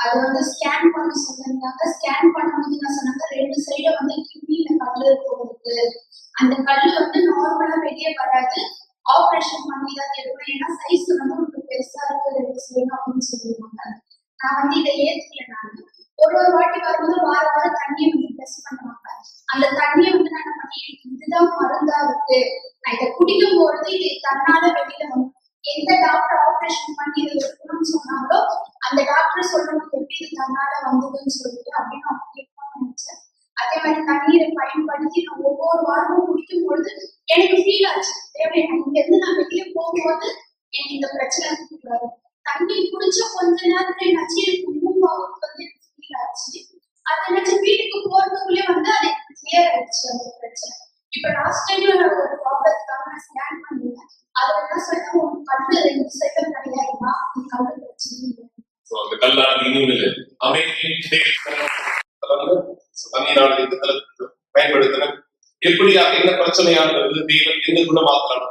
அது வந்து ஸ்கேன் பண்ண சொல்லியிருந்தாங்க. ஸ்கேன் பண்ணும்போது என்ன சொன்னாங்க, 2 சைடு வந்து கிட்னில கல்லு இருக்கு. அந்த கல்லு வந்து நார்மலா வெளியே வராது, ஆப்ரேஷன் பண்ணி தான் எடுக்கணும். ஏன்னா சைஸ் வந்து உங்களுக்கு பெருசா இருக்கு 2 சைடு அப்படின்னு சொல்லியிருந்தாங்க. நான் வந்து இதை ஏத்துக்கல. நான் ஒரு வாட்டி வரும்போது வாரம் தண்ணியை வந்து டெஸ்ட் பண்ணுவாங்க. அந்த தண்ணியை வந்து நான் என்ன பண்ணி, இதுதான் மருந்தா இருக்கு, நான் இதை குடிக்கும் பொழுது இது தன்னால வெளியில வந்து எந்த டாக்டர் ஆப்ரேஷன் பண்ணி இதை எடுக்கணும்னு சொன்னாங்களோ அந்த டாக்டர் சொல்றது எப்படி இது தன்னால வந்ததுன்னு சொல்லிட்டு அப்படின்னு அவங்க கேட்கணும்னு நினைச்சேன். அதே மாதிரி தண்ணீரை பயன்படுத்தி நான் ஒவ்வொரு வாரமும் குடிக்கும் பொழுது எனக்கு ஃபீல் ஆச்சு, தேவை இங்க இருந்து நான் வெளியே போகும்போது எனக்கு இந்த பிரச்சனை இருக்கக்கூடாது. தண்ணி குடிச்ச கொஞ்ச நேரத்துல என்னாச்சு, எனக்கு மூவாவும் வந்து ஃபீல் ஆச்சு. அது என்னாச்சு, வீட்டுக்கு போறதுக்குள்ளே வந்து அது கிளியர் ஆயிடுச்சு அந்த பிரச்சனை. இப்ப லாஸ்ட் டைம் நான் ஒரு ப்ராப்ளத்துக்காக நான் ஸ்கேன் பண்ணிருந்தேன். அதுல என்ன சொன்னா, உங்க கல்லு 2 சைடும் கிடையாதுமா, உங்க கல்லு பிரச்சனை இல்லை. அந்த கல்லான இன்னும் இல்லை பயன்படுத்தின எப்படியா என்ன பிரச்சனையானது தெய்வம் எந்த குணமாக்கலாம்.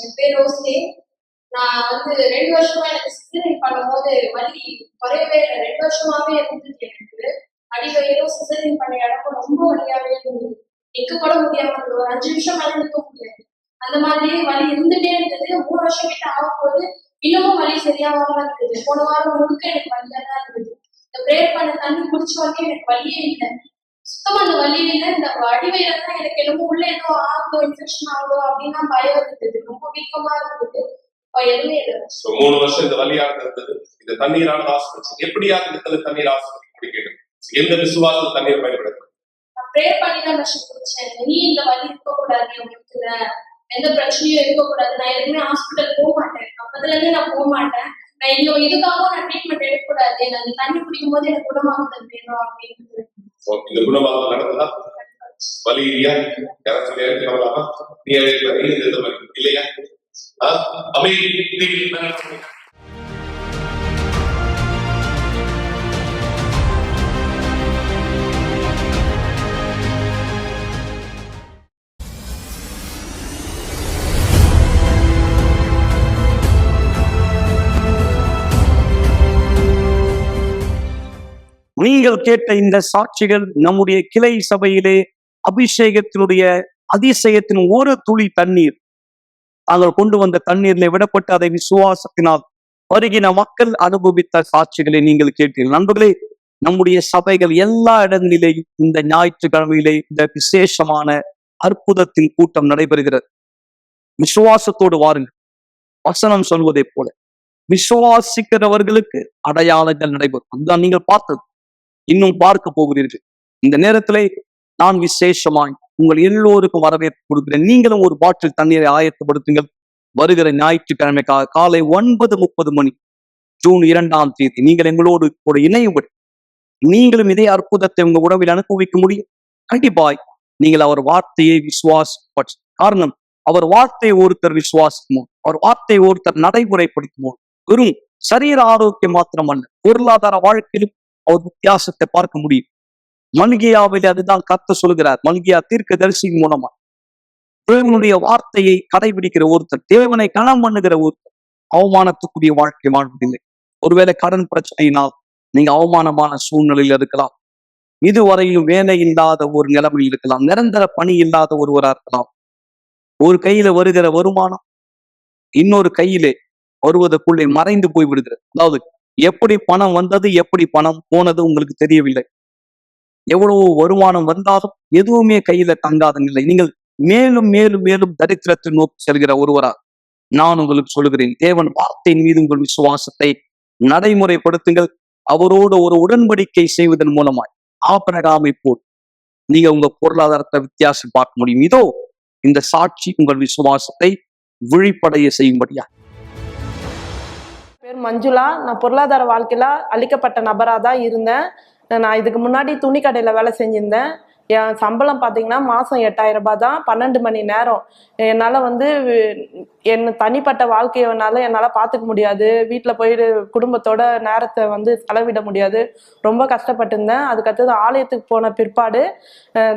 என் பேர் ரோஸ்லே. நான் வந்து 2 வருஷமா எனக்கு சிசரிங் பண்ணும்போது வலி குறையவே இல்லை. 2 வருஷமாவே இருந்துச்சு. எனக்கு அடிவயிறும் சிசரிங் பண்ண இடமும் ரொம்ப வலியாவே இருந்தது. நிக்க கூட முடியாம இருந்தது. ஒரு 5 நிமிஷம் மேல நிற்க முடியாது. அந்த மாதிரி வலி இருந்துட்டே இருந்தது. 3 வருஷம் கிட்ட ஆகும்போது இன்னமும் வலி சரியாகாம இருக்குது. போன வாரம் முழுக்க எனக்கு வலியா தான் இருந்தது. இந்த பிரேயர் பண்ண தண்ணி குடிச்ச உடனே எனக்கு வலியே இல்லை, சுத்தமா அந்த வலியே இல்லை. இந்த அடிவயிறு தான் எனக்கு என்னமோ உள்ள ஏதோ ஆகுதோ, இன்ஃபெக்ஷன் ஆகுதோ அப்படின்னு பயம் இருந்தது. ரொம்ப வீக்கமா இருந்தது. எதுவுமே இல்லை. 3 வருஷம் இந்த வலியாக இருந்தது. இந்த தண்ணீரால் ஆஸ்பத்திரி எப்படியா இந்த தண்ணீர் ஆஸ்பத்திரி குடிக்கணும், எந்த விசுவாசம் தண்ணீர் பயன்படுத்தும். பிரேயர் பண்ணி தான் விஷயம் குடிச்சேன். நீ இந்த வலி இருக்கக்கூடாது, உங்களுக்கு எந்த பிரச்சனையும் இருக்கக்கூடாது, நான் எதுவுமே ஹாஸ்பிட்டல் போக மாட்டேன், அப்பத்துல இருந்து நான் போக மாட்டேன், நான் இன்னும் இதுக்காகவும் நான் ட்ரீட்மெண்ட் எடுக்கக்கூடாது, நான் இந்த தண்ணி குடிக்கும் போது எனக்கு குணமாகுதல் வேணும் அப்படின்னு. இந்த குணமாகுதல் நடந்ததா? வலி இல்லையா? யாரும் சொல்லி நீ இல்லையா? நீங்கள் கேட்ட இந்த சாட்சிகள் நம்முடைய கிளை சபையிலே அபிஷேகத்தினுடைய அதிசயத்தின் ஒரு துளி தண்ணீர் நாங்கள் கொண்டு வந்த தண்ணீரிலே விடப்பட்டு அதை விசுவாசத்தினால் வருகிற மக்கள் அனுபவித்த சாட்சிகளை நீங்கள் கேட்டீர்கள். நண்பர்களே, நம்முடைய சபைகள் எல்லா இடங்களிலேயும் இந்த ஞாயிற்றுக்கிழமையிலே இந்த விசேஷமான அற்புதத்தின் கூட்டம் நடைபெறுகிறது. விசுவாசத்தோடு வாருங்கள். வசனம் சொல்வதை போல விசுவாசிக்கிறவர்களுக்கு அடையாளங்கள் நடைபெறும். அதுதான் நீங்கள் பார்த்தது, இன்னும் பார்க்க போகிறீர்கள். இந்த நேரத்திலே நான் விசேஷமாய் உங்கள் எல்லோருக்கும் வரவேற்பு கொடுக்கிறேன். நீங்களும் ஒரு பாட்டில் தண்ணீரை ஆயத்தப்படுத்துங்கள். வருகிற ஞாயிற்றுக்கிழமைக்காக காலை 9:30 மணி ஜூன் 2ஆம் தேதி நீங்கள் எங்களோடு கூட இணையும்படி நீங்களும் இதே அற்புதத்தை உங்க உறவில் அனுபவிக்க முடியும். கண்டிப்பாய் நீங்கள் அவர் வார்த்தையை விசுவாசப்பட்ட காரணம், அவர் வார்த்தையை ஒருத்தர் விசுவாசிக்குமோ, அவர் வார்த்தையை ஒருத்தர் நடைமுறைப்படுத்துமோ, வெறும் சரீர ஆரோக்கியம் மாத்திரமல்ல, பொருளாதார வாழ்க்கையிலும் அவர் வித்தியாசத்தை பார்க்க முடியும். மல்கியாவில் அதுதான் கர்த்தர் சொல்கிறார். மல்கியா தீர்க்கதரிசியின் மூலமா தேவனுடைய வார்த்தையை கடைபிடிக்கிற ஒருத்தர், தேவனை கனம் பண்ணுகிற ஒருத்தர் அவமானத்துக்குரிய வாழ்க்கை வாழ்வதில்லை. ஒருவேளை கடன் பிரச்சனையினால் நீங்க அவமானமான சூழ்நிலையில் இருக்கலாம், இதுவரையிலும் வேலை இல்லாத ஒரு நிலைமையில் இருக்கலாம், நிரந்தர பணி இல்லாத ஒருவரா இருக்கலாம். ஒரு கையில வருகிற வருமானம் இன்னொரு கையிலே வருவதற்குள்ளே மறைந்து போய் விடுகிறது. அதாவது எப்படி பணம் வந்தது, எப்படி பணம் போனது உங்களுக்கு தெரியவில்லை. எவ்வளவு வருமானம் வந்தாலும் எதுவுமே கையில தங்காத நிலை. நீங்கள் மேலும் மேலும் மேலும் தரித்திரத்தை நோக்கி செல்கிற ஒருவரா நான் உங்களுக்கு சொல்லுகிறேன், தேவன் வார்த்தையின் மீது உங்கள் விசுவாசத்தை நடைமுறைப்படுத்துங்கள். அவரோடு ஒரு உடன்படிக்கை செய்வதன் மூலமாய் ஆபிரகாமை போல் நீங்க உங்க பொருளாதாரத்தை வித்தியாசம் பார்க்க முடியும். இதோ இந்த சாட்சி உங்கள் விசுவாசத்தை விழிப்படைய செய்யும்படியா. பேர் மஞ்சுளா. நான் பொருளாதார வாழ்க்கையில அழிக்கப்பட்ட நபராக தான் இருந்தேன். நான் இதுக்கு முன்னாடி துணி கடையில் வேலை செஞ்சிருந்தேன். என் சம்பளம் பார்த்தீங்கன்னா மாதம் 8000 ரூபாய் தான், 12 மணி நேரம். என்னால் வந்து என் தனிப்பட்ட வாழ்க்கையை என்னால் பார்த்துக்க முடியாது. வீட்டில் போயிட்டு குடும்பத்தோட நேரத்தை வந்து செலவிட முடியாது. ரொம்ப கஷ்டப்பட்டிருந்தேன். அதுக்கடுத்தது ஆலயத்துக்கு போன பிற்பாடு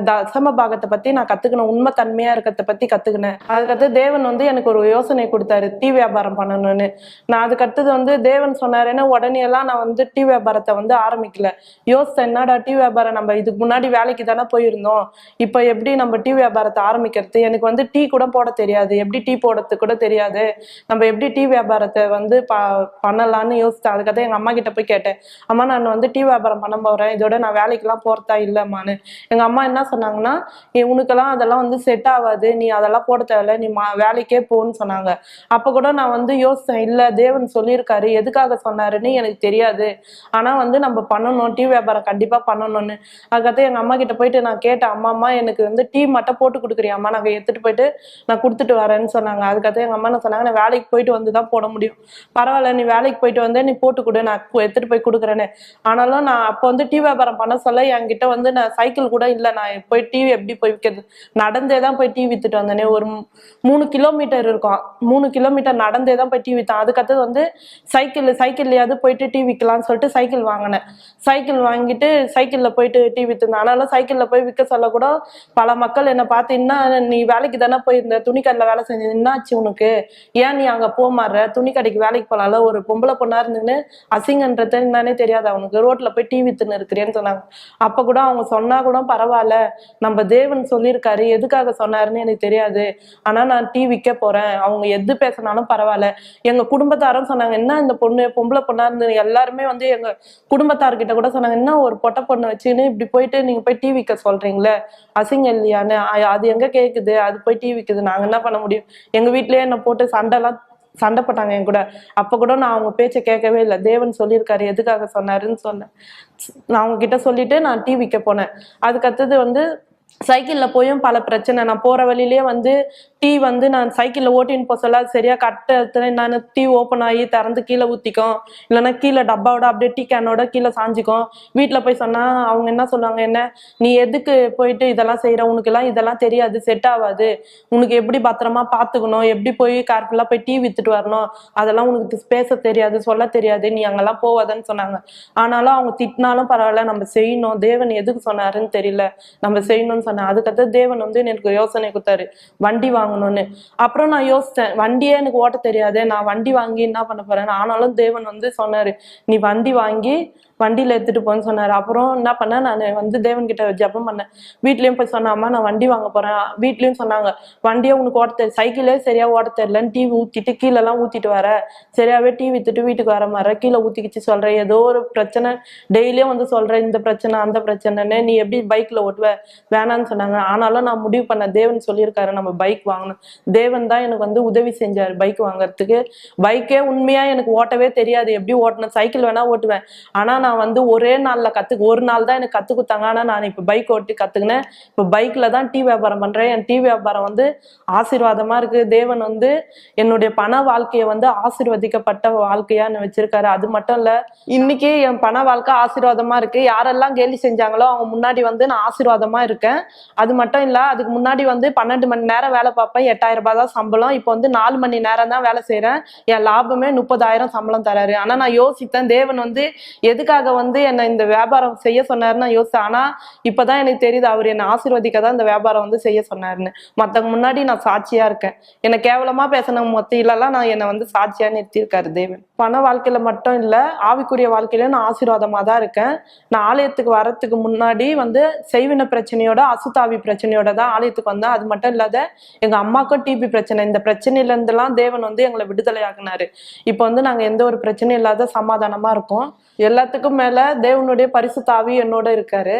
தசம பாகத்தை பற்றி நான் கற்றுக்கினேன். உண்மை தன்மையாக இருக்கிறத பற்றி கற்றுக்கினேன். அதுக்கடுத்து தேவன் வந்து எனக்கு ஒரு யோசனை கொடுத்தாரு, டீ வியாபாரம் பண்ணணும்னு. நான் அதுக்கடுத்தது வந்து தேவன் சொன்னாருன்னு உடனே எல்லாம் நான் வந்து டீ வியாபாரத்தை வந்து ஆரம்பிக்கல. யோசித்தேன், என்னடா டீ வியாபாரம், நம்ம இதுக்கு முன்னாடி வேலைக்கு தானே போயிருந்தோம், இப்போ எப்படி நம்ம டீ வியாபாரத்தை ஆரம்பிக்கிறது? எனக்கு வந்து டீ கூட போட தெரியாது, எப்படி டீ போடுறது கூட தெரியாது, நம்ம எப்படி டீ வியாபாரத்தை வந்து பண்ணலான்னு யோசித்தேன். அதுக்கடுத்து எங்கள் அம்மா கிட்ட போய் கேட்டேன், அம்மா நான் வந்து டீ வியாபாரம் பண்ண போகிறேன், இதோட நான் வேலைக்கெல்லாம் போகிறதா இல்லைம்மான்னு. எங்கள் அம்மா என்ன சொன்னாங்கன்னா, உனக்கெல்லாம் அதெல்லாம் வந்து செட் ஆகாது, நீ அதெல்லாம் போட தேவையில்ல, நீ வேலைக்கே போன்னு சொன்னாங்க. அப்போ கூட நான் வந்து யோசித்தேன், இல்லை தேவன் சொல்லியிருக்காரு, எதுக்காக சொன்னாருன்னு எனக்கு தெரியாது, ஆனால் வந்து நம்ம பண்ணணும், டீ வியாபாரம் கண்டிப்பாக பண்ணணும்னு. அதுக்கடுத்து எங்கள் அம்மா கிட்ட போயிட்டு நான் கேட்டேன், அம்மா எனக்கு வந்து டீ மட்டும் போட்டு கொடுக்குறியாம்மா, நாங்கள் எடுத்துகிட்டு போயிட்டு நான் கொடுத்துட்டு வரேன்னு சொன்னாங்க. அதுக்கடுத்து எங்கள் அம்மா என்ன சொன்னாங்க, நான் வேலைக்கு போயிட்டு வந்து தான் போட முடியும், பரவாயில்ல நீ வேலைக்கு போயிட்டு வந்து நீ போட்டு கொடு, நான் எடுத்துகிட்டு போய் கொடுக்குறேன்னு. ஆனாலும் நான் அப்போ வந்து டீ வியாபாரம் பண்ண சொல்ல என்கிட்ட வந்து நான் சைக்கிள் கூட இல்லை, நான் போய் டீ எப்படி போய் விற்கிறது, நடந்தே தான் போய் டீ வித்துட்டு வந்தேனே. ஒரு 3 கிலோமீட்டர் இருக்கும், 3 கிலோமீட்டர் நடந்தே தான் போய் டீ விற்றேன். அதுக்கடுத்தது வந்து சைக்கிள்லையாவது போயிட்டு டீ விற்கலான்னு சொல்லிட்டு சைக்கிள் வாங்கினேன். சைக்கிள் வாங்கிட்டு சைக்கிளில் போயிட்டு டீ விற்றுந்தேன். ஆனாலும் சைக்கிளில் போய் விற்க சொல்ல கூட பல மக்கள் என்னை பார்த்து, இன்னும் நீ வேலைக்கு தானே போயிருந்த, துணிக்கடையில் வேலை செஞ்சு என்னாச்சு உனக்கு, ஏன் நீ அங்கே போக மாறுற, துணி கடைக்கு வேலைக்கு போகலாம்ல, ஒரு பொம்பளை பொண்ணா இருந்துன்னு அசிங்கன்றது என்னன்னே தெரியாது அவனுக்கு, ரோட்ல போய் டீ வித்துன்னு இருக்கிறேன்னு சொன்னாங்க. அப்போ கூட அவங்க சொன்னா கூட பரவாயில்ல, நம்ம தேவன் சொல்லியிருக்காரு, எதுக்காக சொன்னாருன்னு எனக்கு தெரியாது, ஆனா நான் டீ விற்க போறேன், அவங்க எது பேசினாலும் பரவாயில்ல. எங்க குடும்பத்தாரும் சொன்னாங்க, என்ன இந்த பொண்ணு பொம்பளை பொண்ணா இருந்து, எல்லாருமே வந்து எங்க குடும்பத்தார்கிட்ட கூட சொன்னாங்க, என்ன ஒரு பொட்டை பொண்ணு வச்சுன்னு இப்படி போயிட்டு நீங்க போய் டீ விற்க சொல்றீங்களே, அசிங்கம் இல்லையான்னு. அது எங்க கேக்குது, அது போய் டீ விற்குது, நாங்க என்ன பண்ண முடியும்? எங்க வீட்லயே என்ன போட்டு சண்டை போட்டாங்க என் கூட. அப்ப கூட நான் அவங்க பேச்சை கேட்கவே இல்லை. தேவன் சொல்லியிருக்காரு, எதுக்காக சொன்னாருன்னு சொன்னேன். நான் அவங்க கிட்ட சொல்லிட்டு நான் டீ விற்க போனேன். அதுக்கடுத்தது வந்து சைக்கிளில் போயும் பல பிரச்சனை. நான் போகிற வழியிலே வந்து டீ வந்து நான் சைக்கிளில் ஓட்டின்னு போக சொல்ல, அது சரியாக கட்ட நான் டீ ஓப்பன் ஆகி திறந்து கீழே ஊற்றிக்கும், இல்லைன்னா கீழே டப்பாவோட அப்படியே டீ கேனோட கீழே சாஞ்சிக்கும். வீட்டில் போய் சொன்னால் அவங்க என்ன சொல்லுவாங்க, என்ன நீ எதுக்கு போயிட்டு இதெல்லாம் செய்கிற, உனக்கெல்லாம் இதெல்லாம் தெரியாது, செட் ஆகாது, உனக்கு எப்படி பத்திரமா பார்த்துக்கணும், எப்படி போய் கேர்ஃபுல்லாக போய் டீ விற்றுட்டு வரணும், அதெல்லாம் உனக்கு பேச தெரியாது, சொல்ல தெரியாது, நீ அங்கெல்லாம் போவாதன்னு சொன்னாங்க. ஆனாலும் அவங்க திட்டினாலும் பரவாயில்ல, நம்ம செய்யணும், தேவன் எதுக்கு சொன்னாருன்னு தெரியல, நம்ம செய்யணும்னு சொன்னேன். அதுக்கடுத்து தேவன் வந்து எனக்கு யோசனை கொடுத்தாரு, வண்டி வாங்கணும்னு. அப்புறம் நான் யோசித்தேன், வண்டியே எனக்கு ஓட்ட தெரியாது, நான் வண்டி வாங்கி என்ன பண்ண போறேன்? ஆனாலும் தேவன் வந்து சொன்னாரு, நீ வண்டி வாங்கி வண்டியில எடுத்துட்டு போன்னு சொன்னாரு. அப்புறம் என்ன பண்ணேன், நான் வந்து தேவன் கிட்ட ஜெபம் பண்ணேன். வீட்லயும் போய் சொன்னேன், அம்மா நான் வண்டி வாங்க போறேன். வீட்லயும் சொன்னாங்க, வண்டியே உனக்கு ஓட்ட தெரியல, சைக்கிளே சரியா ஓட்ட தெரியலன்னு டீ ஊத்திட்டு கீழெல்லாம் ஊத்திட்டு வர, சரியாவே டீ வித்துட்டு வீட்டுக்கு வர மாதிரி கீழே ஊத்திக்கிச்சு சொல்றேன், ஏதோ ஒரு பிரச்சனை டெய்லியும் வந்து சொல்றேன், இந்த பிரச்சனை அந்த பிரச்சனைன்னு, நீ எப்படி பைக்ல ஓட்டுவ, வேணான்னு சொன்னாங்க. ஆனாலும் நான் முடிவு பண்ணேன், தேவன் சொல்லியிருக்காரு நம்ம பைக் வாங்கணும். தேவன் தான் எனக்கு வந்து உதவி செஞ்சாரு பைக் வாங்குறதுக்கு. பைக்கே உண்மையா எனக்கு ஓட்டவே தெரியாது, எப்படி ஓட்டணும், சைக்கிள் வேணா ஓட்டுவேன், ஆனா நான் வந்து ஒரே நாள்ல ஒரு நாள் தான் எனக்கு கத்து கொடுத்தாங்க. ஆனா நான் இப்ப பைக் ஓட்டி கத்துக்கினேன். இப்ப பைக்ல தான் டீ வியாபாரம் பண்றேன். என் டீ வியாபாரம் வந்து ஆசீர்வாதமா இருக்கு. தேவன் வந்து என்னுடைய பண வாழ்க்கையை வந்து ஆசீர்வதிக்கப்பட்ட வாழ்க்கையா வச்சிருக்காரு. அது மட்டும் இல்ல, இன்னைக்கு என் பண வாழ்க்கை ஆசீர்வாதமா இருக்கு. யாரெல்லாம் கேலி செஞ்சாங்களோ அவங்க முன்னாடி வந்து நான் ஆசீர்வாதமா இருக்கேன். அது மட்டும் இல்ல, அதுக்கு முன்னாடி வந்து 12 மணி நேரம் வேலை பார்ப்பேன், 8000 ரூபாய் தான் சம்பளம். இப்போ வந்து 4 மணி நேரம் தான் வேலை செய்யறேன், என் லாபமே 30,000 சம்பளம் தராரு. ஆனா நான் யோசித்தேன், தேவன் வந்து எதுக்காக வந்து என்னை இந்த வியாபாரம் செய்ய சொன்னாருன்னு நான் யோசித்தேன். ஆனா இப்பதான் எனக்கு தெரியுது, அவர் என்னை ஆசீர்வதிக்க தான் இந்த வியாபாரம் வந்து செய்ய சொன்னாருன்னு. மத்தவங்க முன்னாடி நான் சாட்சியா இருக்கேன். என்னை கேவலமா பேசின மொத்தியிலலாம் நான் என்னை வந்து சாட்சியா நிறுத்தியிருக்காரு தேவன். பண வாழ்க்கையில மட்டும் இல்ல, ஆவிக்குரிய வாழ்க்கையில நான் ஆசீர்வாதமா தான் இருக்கேன். நான் ஆலயத்துக்கு வர்றதுக்கு முன்னாடி வந்து செய்வின பிரச்சனையோட, அசுத்தாவி பிரச்சனையோட தான் ஆலயத்துக்கு வந்தேன். அது மட்டும் இல்லாத எங்க அம்மாக்கும் டிபி பிரச்சனை. இந்த பிரச்சனையில இருந்தெல்லாம் தேவன் வந்து எங்களை விடுதலை ஆக்குனாரு. இப்போ வந்து நாங்க எந்த ஒரு பிரச்சனையும் இல்லாத சமாதானமா இருக்கோம். எல்லாத்துக்கும் மேல தேவனுடைய பரிசுத்த ஆவி என்னோட இருக்காரு.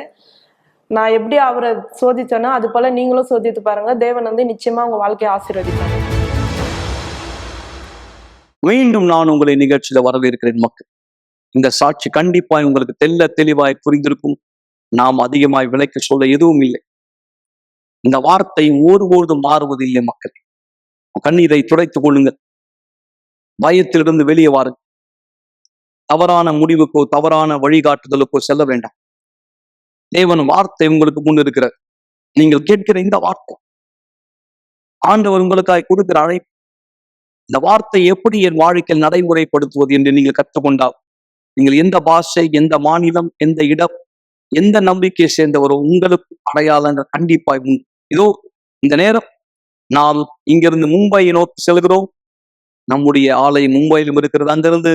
நான் எப்படி அவரை சோதிச்சேனோ அது போல நீங்களும் சோதித்து பாருங்க. தேவன் வந்து நிச்சயமா உங்க வாழ்க்கையை ஆசீர்வதிப்பாரு. மீண்டும் நான் உங்களை நிகழ்ச்சியில வரவேற்கிறேன். மக்கள், இந்த சாட்சி கண்டிப்பாய் உங்களுக்கு தெளிவாய் புரிந்திருக்கும். நாம் அதிகமாய் விளக்க சொல்ல எதுவும் இல்லை. இந்த வார்த்தை ஒருபோதும் மாறுவது இல்லை. மக்கள், கண்ணீரை துடைத்துக் கொள்ளுங்கள். பயத்திலிருந்து வெளியே வாருங்கள். தவறான முடிவுக்கோ தவறான வழிகாட்டுதலுக்கோ செல்ல வேண்டாம். தேவன் வார்த்தை உங்களுக்கு முன் இருக்கிறார். நீங்கள் கேட்கிற இந்த வார்த்தை ஆண்டவர் உங்களுக்காய் கொடுக்கிற அழைப்பு. இந்த வார்த்தை எப்படி என் வாழ்க்கையில் நடைமுறைப்படுத்துவது என்று நீங்கள் கற்றுக்கொண்டால், நீங்கள் எந்த பாஷை, எந்த மாநிலம், எந்த இடம், எந்த நம்பிக்கையை சேர்ந்தவரோ உங்களுக்கு அடையாளங்கள் கண்டிப்பாய் உண்டு. இதோ இந்த நேரம் நாம் இங்கிருந்து மும்பையை நோக்கி செல்கிறோம். நம்முடைய ஆலயம் மும்பையிலும் இருக்கிறது. அங்கிருந்து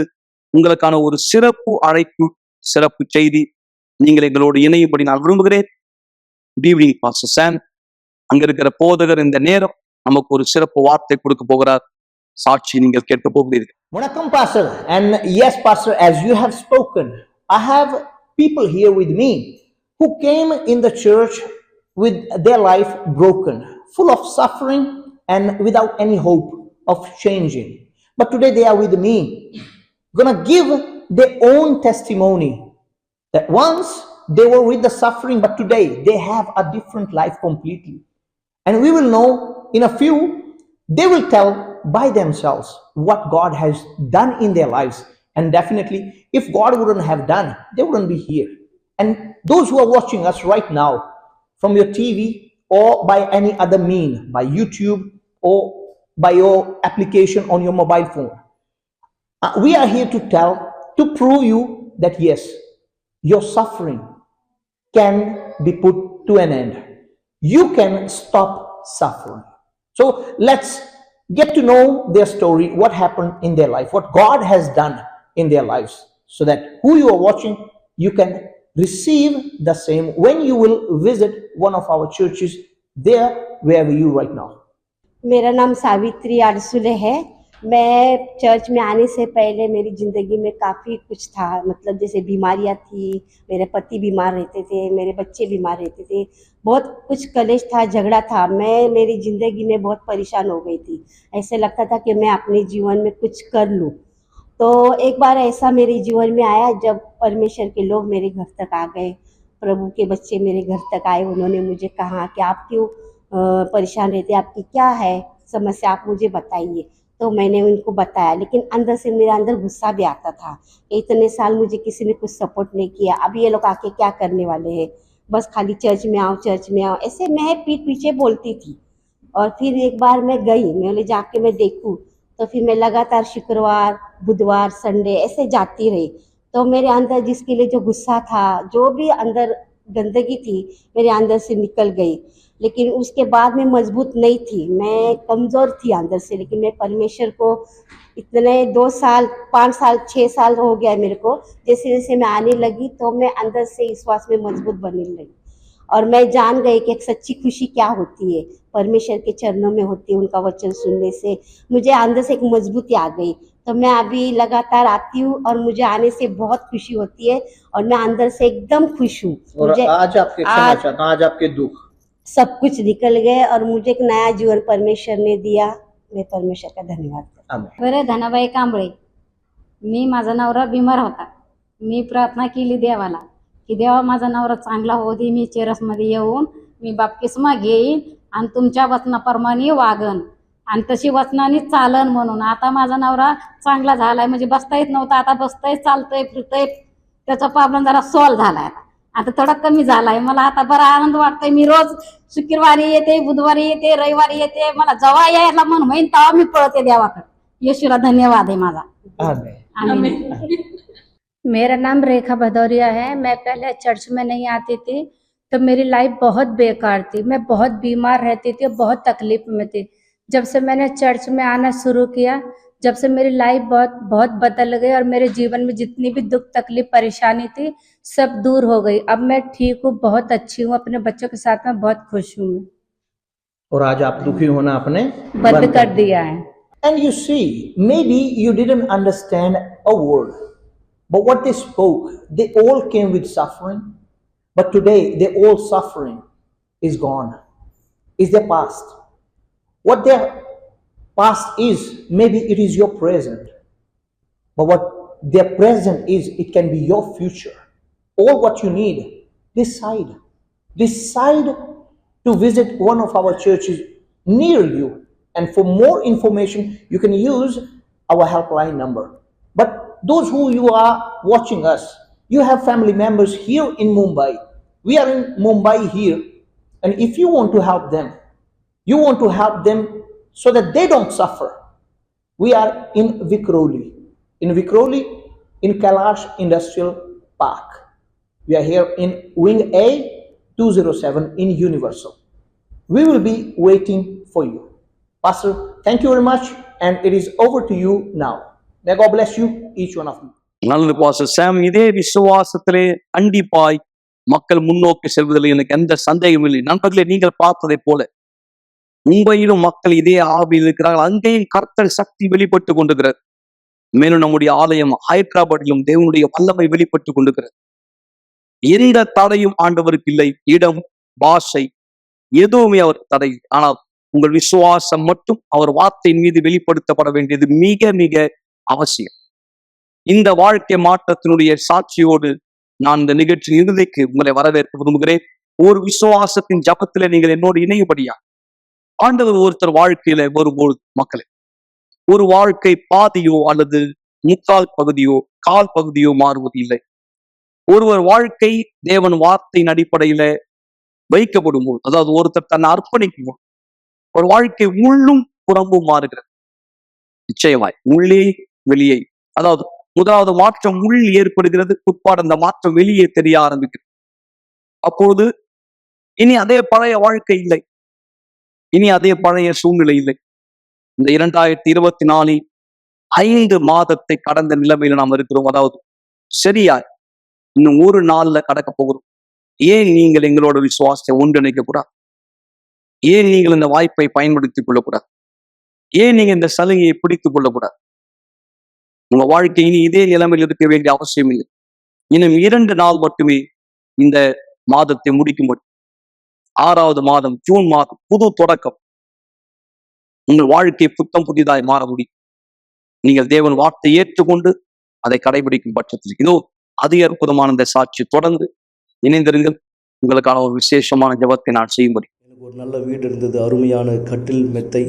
உங்களுக்கான ஒரு சிறப்பு அழைப்பு, சிறப்பு செய்தி நீங்கள் எங்களோடு இணையும்படி நான் விரும்புகிறேன். குட் ஈவினிங் பாஸ்டர் சாம். அங்க இருக்கிற போதகர் இந்த நேரம் நமக்கு ஒரு சிறப்பு வார்த்தை கொடுக்க போகிறார். சாட்சி நீங்கள் கேட்க போகிறீர்கள். Vanakkam, Pastor. And yes, Pastor, as you have spoken, I have people here with me who came in the church with their life broken, full of suffering and without any hope of changing. But today they are with me, gonna give their own testimony that once they were with the suffering, but today they have a different life completely. And we will know in a few, they will tell by themselves what God has done in their lives. And definitely, if God wouldn't have done, they wouldn't be here. And those who are watching us right now from your TV or by any other mean, by YouTube or by your application on your mobile phone, we are here to tell, to prove you that yes, your suffering can be put to an end. You can stop suffering. So let's get to know their story, what happened in their life, what God has done in their lives, so that who you are watching, you can receive the same when you will visit one of our churches there, wherever you right now. मेरा नाम सावित्री आरसुले है। मैं church में आने से पहले मेरी ज़िंदगी में काफ़ी कुछ था, मतलब जैसे बीमारियां थी, मेरे पति बीमार रहते थे, मेरे बच्चे बीमार रहते थे, बहुत कुछ कलेश था, झगड़ा था। मैं मेरी ज़िंदगी में बहुत परेशान हो गई थी। ऐसे लगता था कि मैं अपने जीवन में कुछ कर लूँ। तो एक बार ऐसा मेरे जीवन में आया जब परमेश्वर के लोग मेरे घर तक आ गए, प्रभु के बच्चे मेरे घर तक आए। उन्होंने मुझे कहा कि आप क्यों परेशान रहते, आपकी क्या है समस्या, आप मुझे बताइए। तो मैंने उनको बताया, लेकिन अंदर से मेरे अंदर गुस्सा भी आता था। इतने साल मुझे किसी ने कुछ सपोर्ट नहीं किया, अब ये लोग आके क्या करने वाले हैं, बस खाली चर्च में आओ, चर्च में आओ, ऐसे मैं पीठ पीछे बोलती थी। और फिर एक बार मैं गई, मैं बोले जाके मैं देखूँ। तो फिर मैं लगातार शुक्रवार, बुधवार, संडे ऐसे जाती रही। तो मेरे अंदर जिसके लिए जो गुस्सा था, जो भी अंदर गंदगी थी, मेरे अंदर से निकल गई। लेकिन उसके बाद मैं मजबूत नहीं थी, मैं कमज़ोर थी अंदर से। लेकिन मैं परमेश्वर को इतने 2 साल, 5 साल, 6 साल हो गया मेरे को, जैसे जैसे मैं आने लगी तो मैं अंदर से विश्वास में मजबूत बनने लगी। और मैं जान गई कि एक सच्ची खुशी क्या होती है, परमेश्वर के चरणों में होती है। उनका वचन सुनने से मुझे अंदर से एक मजबूती आ गई। तो मैं अभी लगातार आती हूँ और मुझे आने से बहुत खुशी होती है और मैं अंदर से एकदम खुश हूँ। और मुझे आज आपके क्षमा चाहता हूं, आज आपके दुख सब कुछ निकल गए और मुझे एक नया जीवन परमेश्वर ने दिया। मैं परमेश्वर का धन्यवाद करती हूँ। आमेन. बरं, धनाबाई कांबळे, मी माझा नवरा बिमार होता. मी प्रार्थना केली देवाला की देवा माझा नवरा चांगला होऊ दे, मी चेरसमध्ये येऊन मी बाप्तिस्मा घेईन आणि तुमच्या वचनाप्रमाणे वागन आणि तशी वचनाने चालन म्हणून. आता माझा नवरा चांगला झालाय, म्हणजे बसता येत नव्हता, आता बसतंय, चालतंय, फिरतंय. त्याचा प्रॉब्लेम जरा सॉल्व झालाय, आता थोडा कमी झालाय. मला आता बरा आनंद वाटतोय. मी रोज शुक्रवारी येते, बुधवारी येते, रविवारी येते. मला जेव्हा यायला मन होईन तेव्हा मी पळते देवाकडे. येशूला धन्यवाद आहे माझा. आमेन. आमीन. मेरा नाम रेखा भदौरिया है। मैं पहले चर्च में नहीं आती थी तो मेरी लाइफ बहुत बेकार थी, मैं बहुत बीमार रहती थी, बहुत तकलीफ में थी। जब से मैंने चर्च में आना शुरू किया, जब से मेरी लाइफ बहुत बदल गई और मेरे जीवन में जितनी भी दुख तकलीफ परेशानी थी सब दूर हो गई। अब मैं ठीक हूँ, बहुत अच्छी हूँ, अपने बच्चों के साथ में बहुत खुश हूँ। और आज आप दुखी होना आपने बंद कर दिया है। And you see, maybe you didn't understand a word, but what they spoke, they all came with suffering, but today their all suffering is gone, is their past. What their past is, maybe it is your present, but what their present is, it can be your future. All what you need, decide to visit one of our churches near you. And for more information, you can use our helpline number. But those who you are watching us, you have family members here in Mumbai. We are in Mumbai here. And if you want to help them, you want to help them so that they don't suffer. We are in Vikhroli, in Kailash Industrial Park. We are here in Wing A 207 in Universal. We will be waiting for you. Pastor, thank you very much, and it is over to you now. May God bless you, each one of you. நல்லது pastor சாம். இதே விசுவாசத்திலே கண்டிப்பாய் மக்கள் முன்னோக்கி செல்வதில் எனக்கு எந்த சந்தேகமும் இல்லை. நண்பர்களே, நீங்கள் பார்த்ததை போல மும்பையிலும் மக்கள் இதே ஆவியில் இருக்கிறார்கள். அங்கேயும் கர்த்தர் சக்தி வெளிப்பட்டு கொண்டிருக்கிறது. மேலும் நம்முடைய ஆலயம் ஹைதராபாத்திலும் தேவனுடைய வல்லமை வெளிப்பட்டு கொண்டிருக்கிறது. எந்த தடையும் ஆண்டவருக்கு இல்லை. இடம், பாஷை எதுவுமே அவர் தடை. ஆனால் உங்கள் விசுவாசம் மட்டும் அவர் வார்த்தையின் மீது வெளிப்படுத்தப்பட வேண்டியது மிக மிக அவசியம். இந்த வாழ்க்கை மாற்றத்தினுடைய சாட்சியோடு நான் இந்த நிகழ்ச்சியின் இறுதிக்கு உங்களை வரவேற்க விரும்புகிறேன். ஒரு விசுவாசத்தின் ஜபத்திலே நீங்கள் என்னோடு இணையபடியா ஆண்டவர் ஒருத்தர் வாழ்க்கையில வரும்போது மக்களே, ஒரு வாழ்க்கை பாதியோ அல்லது முக்கால் பகுதியோ கால் பகுதியோ மாறுவது இல்லை. ஒருவர் வாழ்க்கை தேவன் வார்த்தையின் அடிப்படையில வைக்கப்படும் போது, அதாவது ஒருத்தர் தன்னை அர்ப்பணிக்கும் போது ஒரு வாழ்க்கை உள்ளும் புறம்பும் மாறுகிறது. நிச்சயமாய் உள்ளே வெளியே, அதாவது முதலாவது மாற்றம் உள் ஏற்படுகிறது, பிற்பாடு அந்த மாற்றம் வெளியே தெரிய ஆரம்பிக்கிறது. அப்போது இனி அதே பழைய வாழ்க்கை இல்லை, இனி அதே பழைய சூழ்நிலை இல்லை. இந்த 2024 5 மாதத்தை கடந்த நிலைமையில நாம் இருக்கிறோம். அதாவது சரியா இன்னும் ஒரு நாள்ல கடக்க போகிறோம். ஏன் நீங்கள் எங்களோட விசுவாசத்தை ஒன்றிணைக்க கூடாது? ஏன் நீங்கள் இந்த வாய்ப்பை பயன்படுத்திக் கொள்ளக்கூடாது? ஏன் நீங்க இந்த சலுகையை பிடித்துக் கொள்ளக்கூடாது? உங்க வாழ்க்கை இனி இதே நிலைமையில் இருக்க வேண்டிய அவசியம் இல்லை. இன்னும் 2 நாள் மட்டுமே இந்த மாதத்தை முடிக்கும்படி, 6வது மாதம் ஜூன் மாதம் புது தொடக்கம். உங்கள் வாழ்க்கை புத்தம் புதிதாய் மாற முடியும். நீங்கள் தேவன் வார்த்தை ஏற்றுக்கொண்டு அதை கடைபிடிக்கும் பட்சத்தில் இதோ அதிக அற்புதமான இந்த சாட்சி. தொடர்ந்து இணைந்திருங்கள். உங்களுக்கான ஒரு விசேஷமான ஜெபத்தை நான் செய்யும்படி. எனக்கு ஒரு நல்ல வீடு இருந்தது, அருமையான கட்டில், மெத்தை,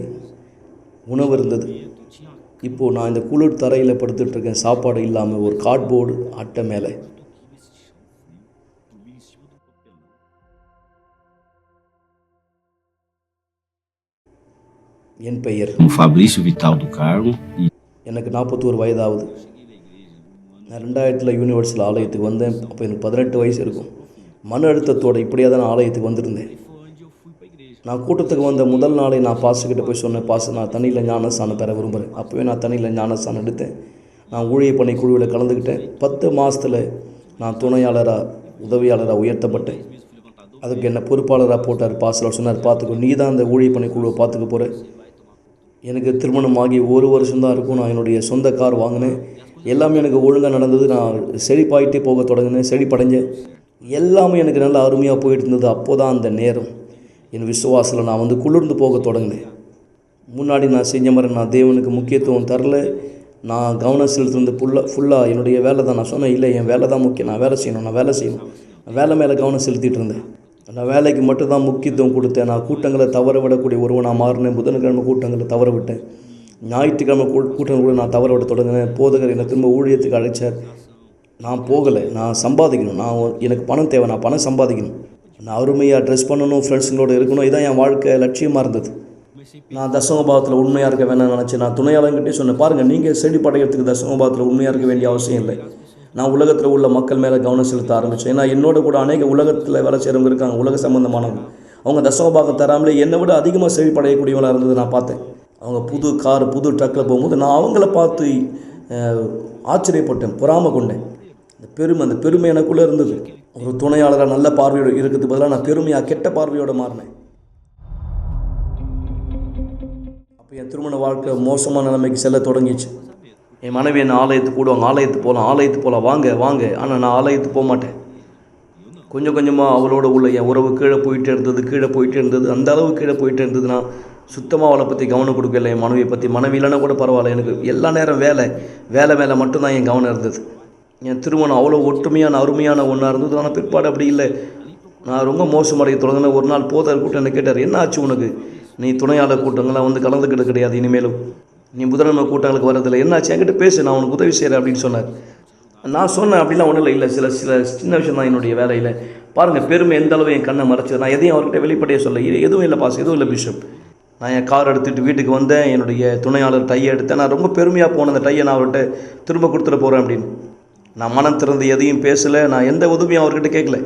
உணவு இருந்தது. இப்போது நான் இந்த குளிர் தரையில் படுத்துட்டு இருக்கேன், சாப்பாடு இல்லாமல் ஒரு கார்ட்போர்டு அட்டை மேலே. என் பெயர் Fabrício Vital do Carmo. எனக்கு 41 வயதாகுது. நான் 2000 யூனிவர்சல் ஆலயத்துக்கு வந்தேன். அப்போ எனக்கு 18 வயசு இருக்கும். மன அழுத்தத்தோடு இப்படியே தான் நான் ஆலயத்துக்கு வந்திருந்தேன். நான் கூட்டத்துக்கு வந்த முதல் நாளே நான் பாஸ்டர்கிட்ட போய் சொன்னேன், பாஸ்டர் நான் தண்ணியில் ஞானஸ்தானம் பெற விரும்புகிறேன். அப்போவே நான் தண்ணியில் ஞானஸ்தானம் எடுத்தேன். நான் ஊழிய பணி குழுவில் கலந்துக்கிட்டேன். 10 மாதத்தில் நான் துணையாளராக, உதவியாளராக உயர்த்தப்பட்டேன். அதுக்கு என்ன பொறுப்பாளராக போட்டார். பாஸ்டர் சொன்னார், பார்த்துக்கோ, நீ தான் அந்த ஊழிய பணி குழுவை பார்த்துக்க போகிற. எனக்கு திருமணமாகி 1 வருஷம்தான் இருக்கும். நான் என்னுடைய சொந்த கார் வாங்கினேன். எல்லாமே எனக்கு ஒழுங்காக நடந்தது. நான் செழிப்பாயிட்டே போக தொடங்கினேன், செழிப்படைஞ்சேன். எல்லாமே எனக்கு நல்லா அருமையாக போயிட்டு இருந்தது. அப்போ தான் அந்த நேரம் என் விசுவாசத்தில் நான் வந்து குளிர்ந்து போக தொடங்கினேன். முன்னாடி நான் செஞ்ச மாதிரி நான் தேவனுக்கு முக்கியத்துவம் தரல. நான் கவனம் செலுத்துறது ஃபுல்லாக என்னுடைய வேலை தான். நான் சொன்னேன், இல்லை என் வேலை தான் முக்கியம், நான் வேலை செய்யணும். நான் வேலை மேலே கவனம் செலுத்திட்டு இருந்தேன். நான் வேலைக்கு மட்டும்தான் முக்கியத்துவம் கொடுத்தேன். நான் கூட்டங்களை தவற விடக்கூடிய ஒருவனாக மாறினேன். புதன்கிழமை கூட்டங்களை தவற விட்டேன். ஞாயிற்றுக்கிழமை கூட்டங்கள் கூட நான் தவற விட தொடங்கினேன். போதகர் என்னை திரும்ப ஊழியத்துக்கு அழைச்சார். நான் போகலை. நான் சம்பாதிக்கணும், எனக்கு பணம் தேவை, நான் பணம் சம்பாதிக்கணும், நான் அருமையாக ட்ரெஸ் பண்ணணும், ஃப்ரெண்ட்ஸுங்களோட இருக்கணும். இதான் என் வாழ்க்கை லட்சியமாக இருந்தது. நான் தசமபாவத்தில் உண்மையாக இருக்க வேணாம்னு நினச்சேன். நான் துணையாளங்கிட்டே சொன்னேன், பாருங்கள், நீங்கள் செழிப்படைகிறதுக்கு தசமபாவத்தில் உண்மையாக இருக்க வேண்டிய அவசியம் இல்லை. நான் உலகத்தில் உள்ள மக்கள் மேலே கவனம் செலுத்த ஆரம்பித்தேன். ஏன்னா என்னோட கூட அநேக உலகத்தில் வேலை செய்கிறவங்க இருக்காங்க, உலக சம்பந்தமானவங்க. அவங்க தசமபாகம் தராமலே என்னை விட அதிகமாக செழிப்படையக்கூடியவங்களாக இருந்தது நான் பார்த்தேன். அவங்க புது கார், புது ட்ரக்கில் போகும்போது நான் அவங்கள பார்த்து ஆச்சரியப்பட்டேன், பொறாமை கொண்டேன். அந்த பெருமை எனக்குள்ளே இருந்தது. ஒரு துணையாளராக நல்ல பார்வையோடு இருக்கிறதுக்கு பதிலாக நான் பெருமையாக கெட்ட பார்வையோடு மாறினேன். அப்போ என் திருமண வாழ்க்கை மோசமான நிலைமைக்கு செல்ல தொடங்கிச்சு. என் மனைவி என்ன ஆலயத்துக்கு கூடுவாங்க, ஆலயத்துக்கு போகலாம் வாங்க. ஆனால் நான் ஆலயத்துக்கு போக மாட்டேன். கொஞ்சம் கொஞ்சமாக அவளோட உள்ள என் உறவு கீழே போயிட்டே இருந்தது. அந்த அளவு கீழே போயிட்டே இருந்தது. நான் சுத்தமாக அவளை பற்றி கவனம் கொடுக்கல. என் மனைவியை பற்றி, மனைவி இல்லைன்னா கூட பரவாயில்ல, எனக்கு எல்லா நேரம் வேலை மேலே மட்டும்தான் என் கவனம் இருந்தது. என் திருமணம் அவ்வளோ ஒற்றுமையான அருமையான ஒன்றா இருந்தது. ஆனால் பிற்பாடு அப்படி இல்லை. நான் ரொம்ப மோசமடைய தொடங்கினேன். ஒரு நாள் போதர் கூட்டம் என்ன கேட்டார், என்ன ஆச்சு உனக்கு? நீ துணையாளர் கூட்டங்கள்லாம் வந்து கலந்துக்கிட்டு கிடையாது, இனிமேலும் நீ புதன்கிழமை கூட்டங்களுக்கு வரதில்லை, என்னாச்சு என்கிட்ட பேசு, நான் உனக்கு உதவி செய்கிறேன் அப்படின்னு சொன்னார். நான் சொன்னேன், அப்படிலாம் ஒன்றும் இல்லை, சில சின்ன விஷயம் தான் என்னுடைய வேலையில். பாருங்கள் பெருமை எந்த அளவு என் கண்ணை மறைச்சது. நான் எதையும் அவர்கிட்ட வெளிப்படையே சொல்ல, எதுவும் இல்லை பாஸ், எதுவும் இல்லை பிஷப். நான் என் கார் எடுத்துகிட்டு வீட்டுக்கு வந்தேன், என்னுடைய துணையாளர் டையை எடுத்தேன். நான் ரொம்ப பெருமையாக போனேன், அந்த டையை நான் அவர்கிட்ட திரும்ப கொடுத்துட போகிறேன் அப்படின்னு. நான் மனம் திறந்து எதையும் பேசலை, நான் எந்த உதவியும் அவர்கிட்ட கேட்கல.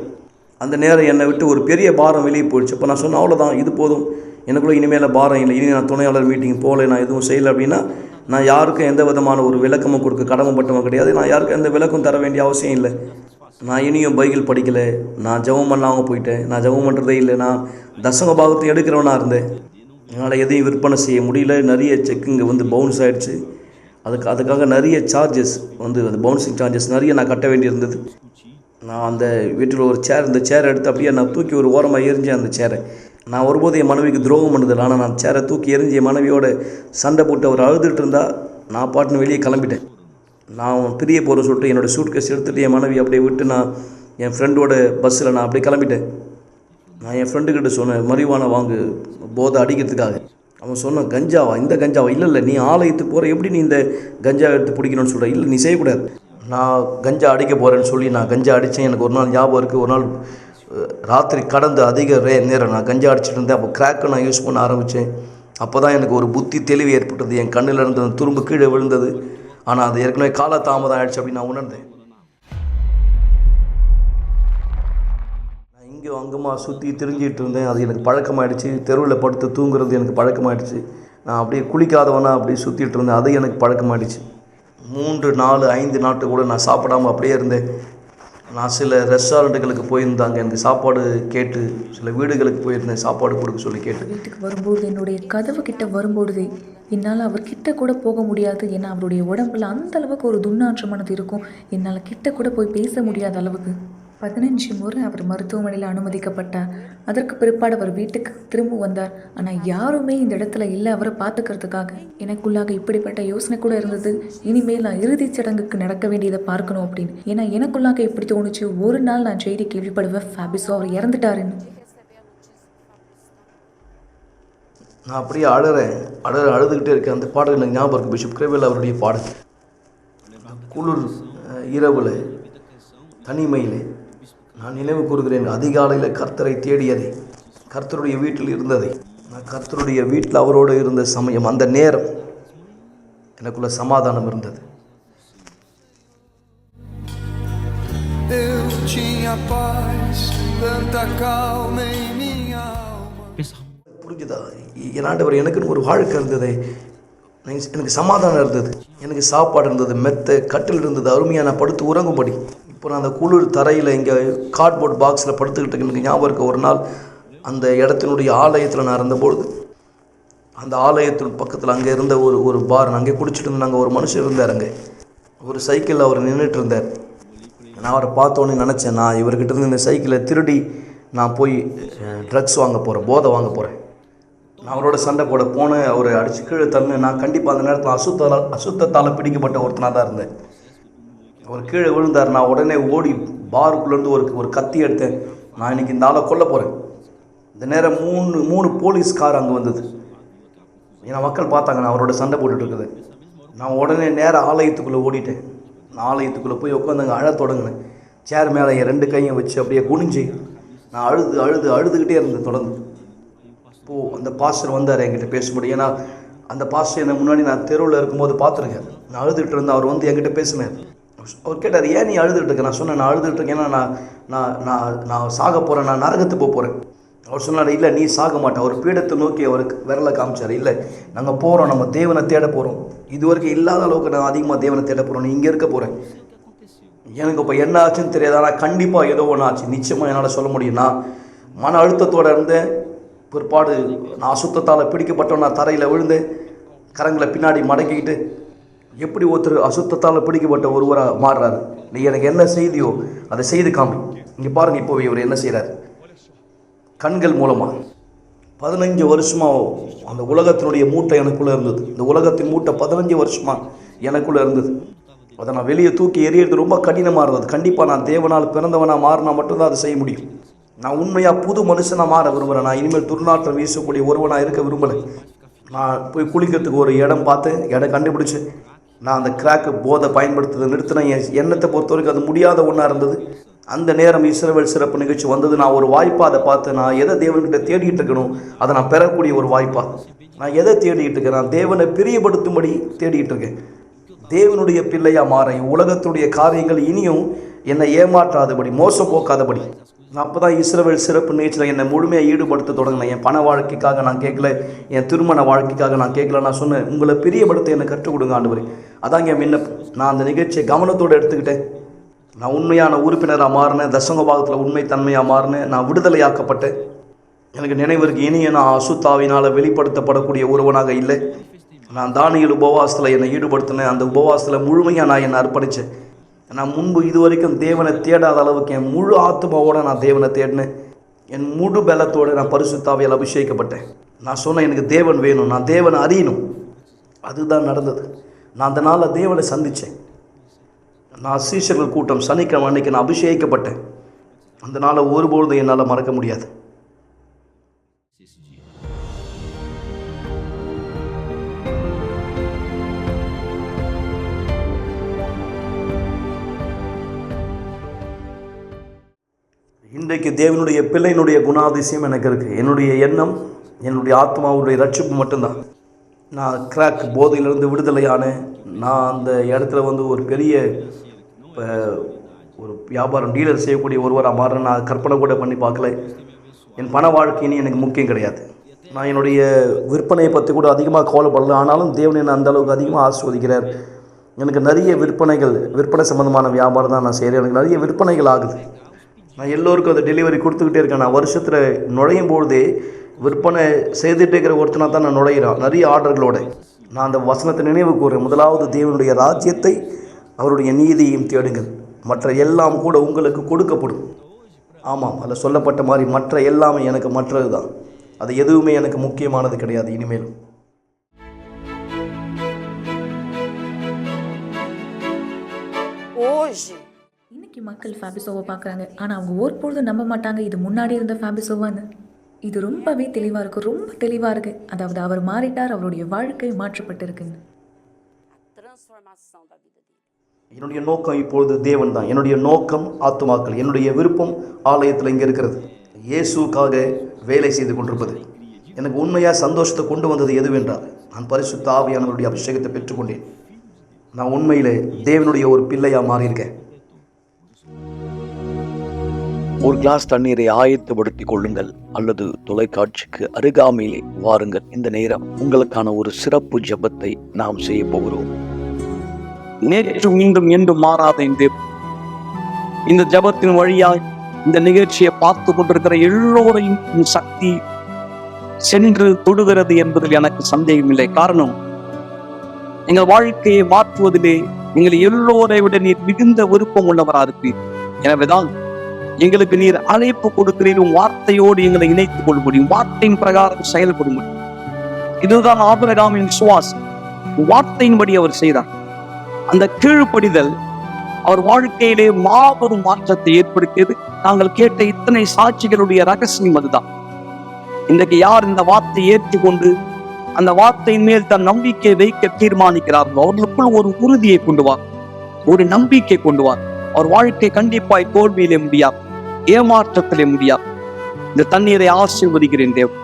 அந்த நேரம் என்னை விட்டு ஒரு பெரிய பாரம் வெளியே போயிடுச்சு. அப்போ நான் சொன்னேன், அவ்வளோதான், இது போதும், எனக்குள்ளே இனிமேல் பாரம் இல்லை, இனி நான் துணையாளர் மீட்டிங் போகல, நான் எதுவும் செய்யலை அப்படின்னா நான் யாருக்கும் எந்த விதமான ஒரு விளக்கமும் கொடுக்க கடமைப்பட்டவன் கிடையாது. நான் யாருக்கும் எந்த விளக்கம் தர வேண்டிய அவசியம் இல்லை. நான் இனியும் பைபிள் படிக்கலை, நான் ஜெபம் பண்ணாமல் போயிட்டேன், நான் ஜெபம் பண்ணுறதே இல்லை, நான் தசம பாகத்தை எடுக்கிறவனாக இருந்தேன். என்னால் எதையும் விற்பனை செய்ய முடியல. நிறைய செக்குங்க வந்து பவுன்ஸ் ஆகிடுச்சு. அதுக்காக நிறைய சார்ஜஸ் வந்து அது பவுன்சிங் சார்ஜஸ் நிறைய நான் கட்ட வேண்டியிருந்தது. நான் அந்த வீட்டில் ஒரு இந்த சேரை எடுத்து அப்படியே நான் தூக்கி ஒரு ஓரமாக எரிஞ்சேன். அந்த சேரை நான் ஒருபோது என் மனைவிக்கு துரோகம் பண்ணுதில்லை, ஆனால் நான் சேரை தூக்கி எரிஞ்சு என் மனைவியோட சண்டை போட்டு அவர் அழுதுட்டு இருந்தால் நான் பாட்டுன்னு வெளியே கிளம்பிட்டேன். நான் பிரிய போகிற சொல்லிட்டு என்னோடய சூட்கேஸ் எடுத்துகிட்டு என் மனைவி அப்படியே விட்டு நான் என் ஃப்ரெண்டோட பஸ்ஸில் நான் அப்படியே கிளம்பிட்டேன். நான் என் ஃப்ரெண்டுக்கிட்ட சொன்னேன், மரிவானை வாங்கு போதை அடிக்கிறதுக்காக. அவன் சொன்னான், கஞ்சாவா? இந்த கஞ்சாவா? இல்லை நீ ஆலயத்துக்கு போகிற, எப்படி நீ இந்த கஞ்சா எடுத்து பிடிக்கணும்னு சொல்கிற? இல்லை நீ செய்யக்கூடாது, நான் கஞ்சா அடிக்க போகிறேன்னு சொல்லி நான் கஞ்சா அடித்தேன். எனக்கு ஒரு நாள் ஞாபகம் இருக்குது, ஒரு நாள் ராத்திரி கடந்து அதிக நேரம் நான் கஞ்சா அடிச்சுட்டு இருந்தேன். அப்போ கிராக்கை நான் யூஸ் பண்ண ஆரம்பித்தேன். அப்போ தான் எனக்கு ஒரு புத்தி தெளிவு ஏற்பட்டது. என் கண்ணில் இருந்து துரும்பு கீழே விழுந்தது. ஆனால் அது ஏற்கனவே காலதாமதம் ஆகிடுச்சு அப்படின்னு நான் உணர்ந்தேன். நான் இங்கே அங்கேமா சுற்றி திரிஞ்சிட்டு இருந்தேன். அது எனக்கு பழக்கமாகிடுச்சு. தெருவில் படுத்து தூங்குறது எனக்கு பழக்கமாகிடுச்சு. நான் அப்படியே குளிக்காதவனா அப்படியே சுற்றிட்டு இருந்தேன், அது எனக்கு பழக்கமாகிடுச்சு. 3, 4, 5 நாட்கள் கூட நான் சாப்பிடாமல் அப்படியே இருந்தேன். நான் சில ரெஸ்டாரண்ட்டுகளுக்கு போயிருந்தாங்க, எனக்கு சாப்பாடு கேட்டு, சில வீடுகளுக்கு போயிருந்தேன் சாப்பாடு கொடுக்க சொல்லி கேட்டு. வீட்டுக்கு வரும்போது என்னுடைய கதவு கிட்ட வரும்பொழுது என்னால் அவர்கிட்ட கூட போக முடியாது. ஏன்னா அவருடைய உடம்புல அந்த அளவுக்கு ஒரு துர்நாற்றமானது இருக்கும். என்னால் கிட்ட கூட போய் பேச முடியாத அளவுக்கு 15 முறை அவர் மருத்துவமனையில் அனுமதிக்கப்பட்டார். அதற்கு பிற்பாடு அவர் வீட்டுக்கு திரும்ப வந்தார். ஆனால் யாருமே இந்த இடத்துல இல்லை அவரை பார்த்துக்கிறதுக்காக. எனக்குள்ளாக இப்படிப்பட்ட யோசனை கூட இருந்தது, இனிமேல் நான் இறுதிச் சடங்குக்கு நடக்க வேண்டியதை பார்க்கணும் அப்படின்னு. ஏன்னா எனக்குள்ளாக எப்படி தோணுச்சு, ஒரு நாள் நான் செய்தி கேள்விப்படுவேன், ஃபேபிஸோ அவர் இறந்துட்டாருன்னு. நான் அப்படியே அழுதுகிட்டே இருக்கேன். அந்த பாடல் எனக்கு ஞாபகம் இருக்குது, பிஷப் கிரேவல் அவருடைய பாடல். குளிர் இரவில் தனிமையில் நான் நினைவு கூறுகிறேன், அதிகாலையில் கர்த்தரை தேடியதை, கர்த்தருடைய வீட்டில் இருந்ததை, நான் கர்த்தருடைய வீட்டில் அவரோடு இருந்த சமயம், அந்த நேரம் எனக்குள்ள சமாதானம் இருந்தது. புரிஞ்சுதா? என் ஆண்டவர் எனக்குன்னு ஒரு வாழ்க்கை இருந்தது, எனக்கு சமாதானம் இருந்தது, எனக்கு சாப்பாடு இருந்தது, மெத்த கட்டில் இருந்தது, அருமையாக நான் படுத்து உறங்கும்படி. இப்போ நான் அந்த குளிர் தரையில் இங்கே கார்ட்போர்ட் பாக்ஸில் படுத்துக்கிட்டு எனக்கு ஞாபகம் இருக்க, ஒரு நாள் அந்த இடத்தினுடைய ஆலயத்தில் நான் இருந்தபொழுது, அந்த ஆலயத்தின் பக்கத்தில் அங்கே இருந்த ஒரு பார், நான் அங்கே குடிச்சிட்டு இருந்தாங்க. ஒரு மனுஷன் இருந்தார், அங்கே ஒரு சைக்கிளில் அவர் நின்றுட்டு இருந்தார். நான் அவரை பார்த்தோன்னே நினச்சேன், நான் இவர்கிட்ட இருந்து இந்த சைக்கிளை திருடி நான் போய் ட்ரக்ஸ் வாங்க போகிறேன், போதை வாங்க போகிறேன். நான் அவரோட சண்டை போட போனேன், அவரை அடித்து கீழே தள்ளு. நான் கண்டிப்பாக அந்த நேரத்தில் அசுத்தத்தால் பிடிக்கப்பட்ட ஒருத்தனாக தான் இருந்தேன். அவர் கீழே விழுந்தார். நான் உடனே ஓடி பாருக்குள்ளேருந்து ஒரு கத்தி எடுத்தேன். நான் இன்றைக்கி இந்த ஆளை கொல்ல போகிறேன். இந்த நேரம் மூணு போலீஸ் கார் அங்கே வந்தது. ஏன்னா மக்கள் பார்த்தாங்க நான் அவரோட சண்டை போட்டுட்ருக்குது. நான் உடனே நேராக ஆலயத்துக்குள்ளே ஓடிட்டேன். நான் ஆலயத்துக்குள்ளே போய் உட்காந்து அங்கே அழ தொடங்கினேன். சேர் மேலே என் 2 கையும் வச்சு அப்படியே குனிஞ்சு நான் அழுதுகிட்டே இருந்தேன் தொடர்ந்து. இப்போது அந்த பாஸ்டர் வந்தார் என்கிட்ட பேசும்போது. ஏன்னா அந்த பாஸ்டர் என்னை முன்னாடி நான் தெருவில் இருக்கும்போது பார்த்துருக்கேன். நான் அழுதுகிட்டு இருந்தேன். அவர் வந்து என்கிட்ட பேசினார். அவர் கேட்டார், ஏன் நீ அழுதுகிட்டு இருக்க? நான் சொன்னேன், நான் அழுதுகிட்டு இருக்கேன், ஏன்னா நான் சாக போகிறேன், நான் நரகத்துக்கு போக போகிறேன். அவர் சொன்னார், இல்லை நீ சாக மாட்டேன். அவர் பீடத்தை நோக்கி அவருக்கு விரலை காமிச்சார். இல்லை, நாங்கள் போகிறோம், நம்ம தேவனை தேட போகிறோம். இது வரைக்கும் இல்லாத அளவுக்கு நான் அதிகமாக தேவனை தேட போகிறோம். நீ இங்கே இருக்க போகிறேன். எனக்கு இப்போ என்ன ஆச்சுன்னு தெரியாது, ஆனால் கண்டிப்பாக ஏதோ ஒன்று ஆச்சு. நிச்சயமாக என்னால் சொல்ல முடியும். நான் மன அழுத்தத்தோடு இருந்தேன். பிற்பாடு நான் அசுத்தத்தால் பிடிக்கப்பட்டோம். நான் தரையில் விழுந்தேன், கரங்களை பின்னாடி மடக்கிக்கிட்டு. எப்படி ஒருத்தர் அசுத்தத்தால் பிடிக்கப்பட்ட ஒருவராக மாறுறாரு? நீ எனக்கு என்ன செய்தியோ அதை செய்து காமி. இங்கே பாருங்கள், இப்போ இவர் என்ன செய்கிறார்? கண்கள் மூலமாக 15 வருஷமாக அந்த உலகத்தினுடைய மூட்டை எனக்குள்ளே இருந்தது. இந்த உலகத்தின் மூட்டை 15 வருஷமாக எனக்குள்ளே இருந்தது. அதை நான் வெளியே தூக்கி எறியறது ரொம்ப கடினமாக இருந்தது. கண்டிப்பாக நான் தேவனால் பிறந்தவனாக மாறினா மட்டும்தான் அதை செய்ய முடியும். நான் உண்மையாக புது மனுஷனாக மாற விரும்புகிறேன். நான் இனிமேல் துர்நாற்றம் வீசக்கூடிய ஒருவனாக இருக்க விரும்பலை. நான் போய் குளிக்கிறதுக்கு ஒரு இடம் பார்த்து இடம் கண்டுபிடிச்சு நான் அந்த கிராக்கு போதை பயன்படுத்துறதை நிறுத்தினேன். என் எண்ணத்தை பொறுத்த வரைக்கும் அது முடியாத ஒன்றா இருந்தது. அந்த நேரம் இஸ்ரவேல் சிறப்பு நிகழ்ச்சி வந்தது. நான் ஒரு வாய்ப்பாக அதை பார்த்து, நான் எதை தேவன்கிட்ட தேடிட்டு இருக்கணும் அதை நான் பெறக்கூடிய ஒரு வாய்ப்பாக. நான் எதை தேடிட்டு இருக்கேன்? நான் தேவனை பிரியப்படுத்தும்படி தேடிட்டு இருக்கேன். தேவனுடைய பிள்ளையாக மாற உலகத்துடைய காரியங்கள் இனியும் என்னை ஏமாற்றாதபடி, மோசம் போக்காதபடி. நான் அப்போ தான் இஸ்ரவேல் சிறப்பு நிகழ்ச்சியில் என்னை முழுமையாக ஈடுபடுத்த தொடங்கினேன். என் பண வாழ்க்கைக்காக நான் கேட்கல, என் திருமண வாழ்க்கைக்காக நான் கேட்கல. நான் சொன்னேன், உங்களை பிரியப்படுத்த என்னை கற்றுக் கொடுங்க ஆண்டவரே. அதாங்க என் விண்ணப்பம். நான் அந்த நிகழ்ச்சியை கவனத்தோடு எடுத்துக்கிட்டேன். நான் உண்மையான உறுப்பினராக மாறினேன். தசங்க பாகத்தில் உண்மைத்தன்மையாக மாறினேன். நான் விடுதலையாக்கப்பட்டேன். எனக்கு நினைவிற்கு இனிய நான் அசுத்தாவினால் வெளிப்படுத்தப்படக்கூடிய ஒருவனாக இல்லை. நான் தானியல் உபவாசத்தில் என்னை ஈடுபடுத்தினேன். அந்த உபவாசத்தில் முழுமையாக நான் என்னை அர்ப்பணித்தேன். நான் முன்பு இதுவரைக்கும் தேவனை தேடாத அளவுக்கு என் முழு ஆத்மாவோடு நான் தேவனை தேடினேன். என் முழு பலத்தோடு நான் பரிசுத்தாவியால் அபிஷேகப்பட்டேன். நான் சொன்னேன், எனக்கு தேவன் வேணும், நான் தேவனை அறியணும். அதுதான் நடந்தது. நான் அந்த நாளில் தேவனை சந்தித்தேன். நான் சீஷர்கள் கூட்டம் சனிக்கிழமை அன்னைக்கு நான் அபிஷேகிக்கப்பட்டேன். அந்த நாளை ஒருபொழுதும் என்னால் மறக்க முடியாது. இன்றைக்கு தேவனுடைய பிள்ளையினுடைய குணாதிசயம் எனக்கு இருக்குது. என்னுடைய எண்ணம், என்னுடைய ஆத்மாவுடைய ரட்சிப்பு மட்டும்தான். நான் கிராக் போதையிலிருந்து விடுதலையானேன். நான் அந்த இடத்துல ஒரு பெரிய ஒரு வியாபாரம் டீலர் செய்யக்கூடிய ஒருவராக மாறுறேன். நான் கற்பனை கூட பண்ணி பார்க்கல. என் பண வாழ்க்கைன்னு எனக்கு முக்கியம் கிடையாது. நான் என்னுடைய விற்பனையை பற்றி கூட அதிகமாக கவலைப்படல. ஆனாலும் தேவன் என்னை அந்த அளவுக்கு அதிகமாக ஆசீர்வதிக்கிறார். எனக்கு நிறைய விற்பனை சம்மந்தமான வியாபாரம் தான் நான் செய்கிறேன். எனக்கு நிறைய விற்பனைகள் ஆகுது. நான் எல்லோருக்கும் அதை டெலிவரி கொடுத்துக்கிட்டே இருக்கேன். நான் வருஷத்தில் நுழையும் பொழுதே விற்பனை செய்துகிட்டே இருக்கிற ஒருத்தனாக தான் நான் நுழைகிறேன், நிறைய ஆர்டர்களோடு. நான் அந்த வசனத்தை நினைவு கூறுறேன். முதலாவது தேவனுடைய ராஜ்யத்தை அவருடைய நீதியையும் தேடுங்கள், மற்ற எல்லாம் கூட உங்களுக்கு கொடுக்கப்படும். ஆமாம், அதில் சொல்லப்பட்ட மாதிரி மற்ற எல்லாமே எனக்கு மற்றது தான். அது எதுவுமே எனக்கு முக்கியமானது கிடையாது இனிமேலும். இன்னைக்கு மக்கள் ஃபேபிசோவை பார்க்குறாங்க, ஆனால் அவங்க ஒருபொழுதும் நம்ப மாட்டாங்க இது முன்னாடி இருந்த ஃபேபிசோவான்னு. இது ரொம்பவே தெளிவாக இருக்குது, ரொம்ப தெளிவாக இருக்குது. அதாவது அவர் மாறிட்டார், அவருடைய வாழ்க்கை மாற்றப்பட்டிருக்குன்னு. என்னுடைய நோக்கம் இப்பொழுது தேவன் தான். என்னுடைய நோக்கம் ஆத்துமாக்கள். என்னுடைய விருப்பம் ஆலயத்தில் இங்கே இருக்கிறது, இயேசுக்காக வேலை செய்து கொண்டிருப்பது. எனக்கு உண்மையாக சந்தோஷத்தை கொண்டு வந்தது எதுவென்றால், நான் பரிசுத்த ஆவியானவருடைய அபிஷேகத்தை பெற்றுக்கொண்டேன். நான் உண்மையிலே தேவனுடைய ஒரு பிள்ளையாக மாறியிருக்கேன். ஒரு கிளாஸ் தண்ணீரை ஆயத்தப்படுத்திக் கொள்ளுங்கள், அல்லது தொலைக்காட்சிக்கு அருகாமையிலே வாருங்கள். இந்த நேரம் உங்களுக்கான ஒரு சிறப்பு ஜெபத்தை நாம் செய்ய போகிறோம். நேற்று மீண்டும் என்றும் மாறாத இந்த ஜெபத்தின் வழியாய் இந்த நிகழ்ச்சியை பார்த்து கொண்டிருக்கிற எல்லோரையும் சக்தி சென்று தொடுகிறது என்பதில் எனக்கு சந்தேகம் இல்லை. காரணம், எங்கள் வாழ்க்கையை மாற்றுவதிலே நீங்கள் எல்லோரை விட நீர் மிகுந்த விருப்பம் உள்ளவராக இருக்கிறீர். எனவேதான் எங்களுக்கு நீர் அழைப்பு கொடுக்கிறீர். வார்த்தையோடு எங்களை இணைத்துக் கொள்ள முடியும், வார்த்தையின் பிரகாரம் செயல்பட முடியும். இதுதான் ஆபிரகாமின் விசுவாசம். வார்த்தையின்படி அவர் செய்தார். அந்த கீழ்ப்படிதல் அவர் வாழ்க்கையிலே மாபெரும் மாற்றத்தை ஏற்படுத்தியது. நாங்கள் கேட்ட இத்தனை சாட்சிகளுடைய ரகசியம் அதுதான். இன்றைக்கு யார் இந்த வார்த்தையை ஏற்றுக்கொண்டு அந்த வார்த்தையின் மேல் தன் நம்பிக்கை வைக்க தீர்மானிக்கிறார்கள், அவர்களுக்குள் ஒரு உறுதியை கொண்டு வார், ஒரு நம்பிக்கை கொண்டு வார். அவர் வாழ்க்கை கண்டிப்பாய் தோல்வியிலே முடியாது, ஏமாற்றத்திலே முடியாது. இந்த தண்ணீரை ஆசீர்வதிக்கிறேன் தேவன்.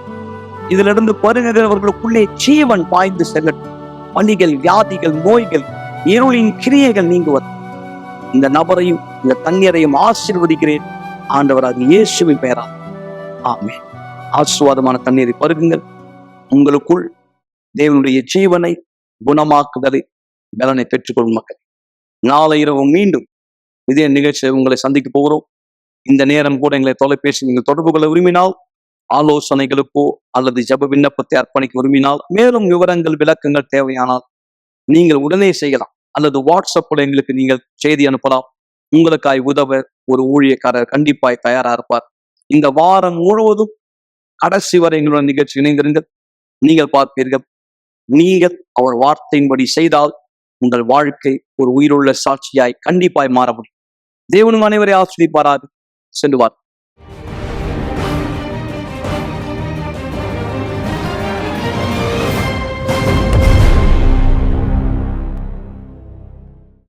இதிலிருந்து பருகிறவர்களுக்குள்ளே ஜீவன் பாய்ந்து செல்லட்டும். பணிகள், வியாதிகள், நோய்கள், இருளின் கிரியைகள் நீங்குவது. இந்த நபரையும் இந்த தண்ணீரையும் ஆசீர்வதிக்கிறேன் ஆண்டவராகிய இயேசுவின் பெயரால், ஆமென். ஆசீர்வாதமான தண்ணீரை பருகுங்கள். உங்களுக்குள் தேவனுடைய ஜீவனை, குணமாக்குதலை, பலனை பெற்றுக்கொள்ளும் மக்கள். நாளை இரவு மீண்டும் இதே நிகழ்ச்சியை உங்களை சந்திக்க போகிறோம். இந்த நேரம் கூட எங்களை தொலைபேசி நீங்கள் தொடர்பு கொள்ள விரும்பினால், ஆலோசனைகளுக்கோ அல்லது ஜெப விண்ணப்பத்தை அர்ப்பணிக்க விரும்பினால், மேலும் விவரங்கள், விளக்கங்கள் தேவையானால் நீங்கள் உடனே செய்யலாம். அல்லது வாட்ஸ்அப்பில் எங்களுக்கு நீங்கள் செய்தி அனுப்பலாம். உங்களுக்காய் உதவ ஒரு ஊழியக்காரர் கண்டிப்பாய் தயாரா இருப்பார். இந்த வாரம் முழுவதும் கடைசி வரை எங்களுடன் நிகழ்ச்சி இணைந்திருங்கள். நீங்கள் பார்ப்பீர்கள், நீங்கள் அவர் வார்த்தையின்படி செய்தால் உங்கள் வாழ்க்கை ஒரு உயிருள்ள சாட்சியாய் கண்டிப்பாய் மாற முடியும். தேவனும் அனைவரை ஆசீர்வதிப்பாராக. சென்று வார்.